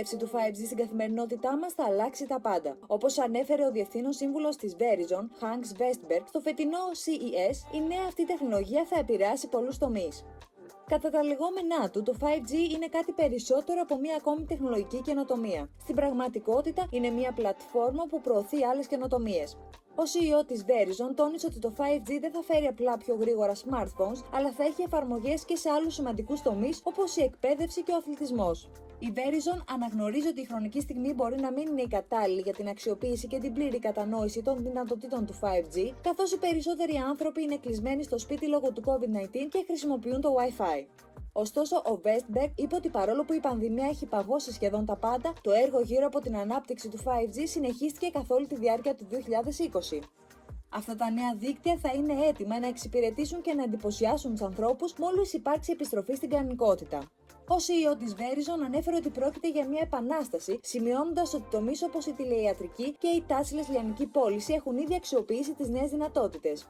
εκμετάλλευση του 5G στην καθημερινότητά μας θα αλλάξει τα πάντα. Όπως ανέφερε ο διευθύνων σύμβουλος της Verizon, Hank Vestberg, στο φετινό CES, η νέα αυτή τεχνολογία θα επηρεάσει πολλούς τομείς. Κατά τα λεγόμενά του, το 5G είναι κάτι περισσότερο από μία ακόμη τεχνολογική καινοτομία. Στην πραγματικότητα, είναι μία πλατφόρμα που προωθεί άλλες καινοτομίες. Ο CEO της Verizon τόνισε ότι το 5G δεν θα φέρει απλά πιο γρήγορα smartphones, αλλά θα έχει εφαρμογές και σε άλλους σημαντικούς τομείς όπως η εκπαίδευση και ο αθλητισμός. Η Verizon αναγνωρίζει ότι η χρονική στιγμή μπορεί να μην είναι η κατάλληλη για την αξιοποίηση και την πλήρη κατανόηση των δυνατοτήτων του 5G, καθώς οι περισσότεροι άνθρωποι είναι κλεισμένοι στο σπίτι λόγω του COVID-19 και χρησιμοποιούν το Wi-Fi. Ωστόσο, ο Vestberg είπε ότι παρόλο που η πανδημία έχει παγώσει σχεδόν τα πάντα, το έργο γύρω από την ανάπτυξη του 5G συνεχίστηκε καθ' όλη τη διάρκεια του 2020. Αυτά τα νέα δίκτυα θα είναι έτοιμα να εξυπηρετήσουν και να εντυπωσιάσουν τους ανθρώπους μόλις υπάρξει επιστροφή στην κανονικότητα. Ο CEO της Verizon ανέφερε ότι πρόκειται για μια επανάσταση, σημειώνοντας ότι τομείς όπως η τηλεϊατρική και η touchless λιανική πώληση έχουν ήδη αξιοποιήσει τις νέες δυνατότητες.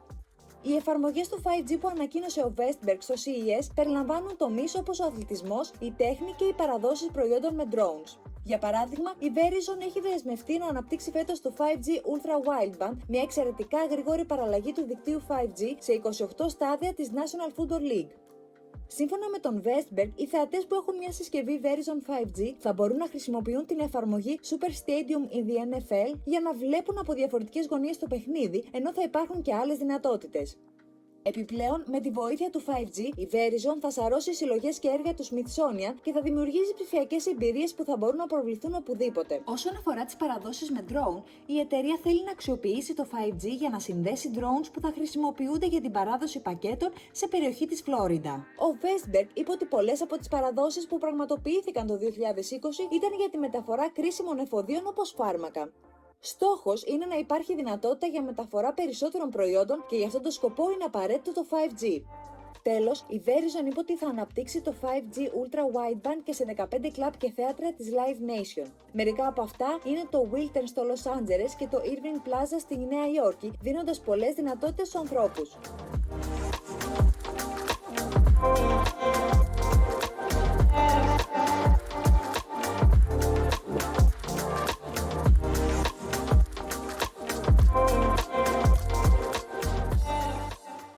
Οι εφαρμογές του 5G που ανακοίνωσε ο Vestberg στο CES περιλαμβάνουν τομείς όπως ο αθλητισμός, η τέχνη και οι παραδόσεις προϊόντων με drones. Για παράδειγμα, η Verizon έχει δεσμευτεί να αναπτύξει φέτος το 5G Ultra Wideband, μια εξαιρετικά γρήγορη παραλλαγή του δικτύου 5G σε 28 στάδια της National Football League. Σύμφωνα με τον Vestberg, οι θεατές που έχουν μια συσκευή Verizon 5G θα μπορούν να χρησιμοποιούν την εφαρμογή Super Stadium in the NFL για να βλέπουν από διαφορετικές γωνίες το παιχνίδι, ενώ θα υπάρχουν και άλλες δυνατότητες. Επιπλέον, με τη βοήθεια του 5G, η Verizon θα σαρώσει συλλογές και έργα του Smithsonian και θα δημιουργήσει ψηφιακές εμπειρίες που θα μπορούν να προβληθούν οπουδήποτε. Όσον αφορά τις παραδόσεις με drone, η εταιρεία θέλει να αξιοποιήσει το 5G για να συνδέσει drones που θα χρησιμοποιούνται για την παράδοση πακέτων σε περιοχή της Φλόριντα. Ο Vestberg είπε ότι πολλές από τις παραδόσεις που πραγματοποιήθηκαν το 2020 ήταν για τη μεταφορά κρίσιμων εφοδίων όπως φάρμακα. Στόχος είναι να υπάρχει δυνατότητα για μεταφορά περισσότερων προϊόντων και για αυτόν τον σκοπό είναι απαραίτητο το 5G. Τέλος, η Verizon είπε ότι θα αναπτύξει το 5G Ultra Wideband και σε 15 κλαμπ και θέατρα της Live Nation. Μερικά από αυτά είναι το Wiltern στο Los Angeles και το Irving Plaza στη Νέα Υόρκη, δίνοντας πολλές δυνατότητες στους ανθρώπους.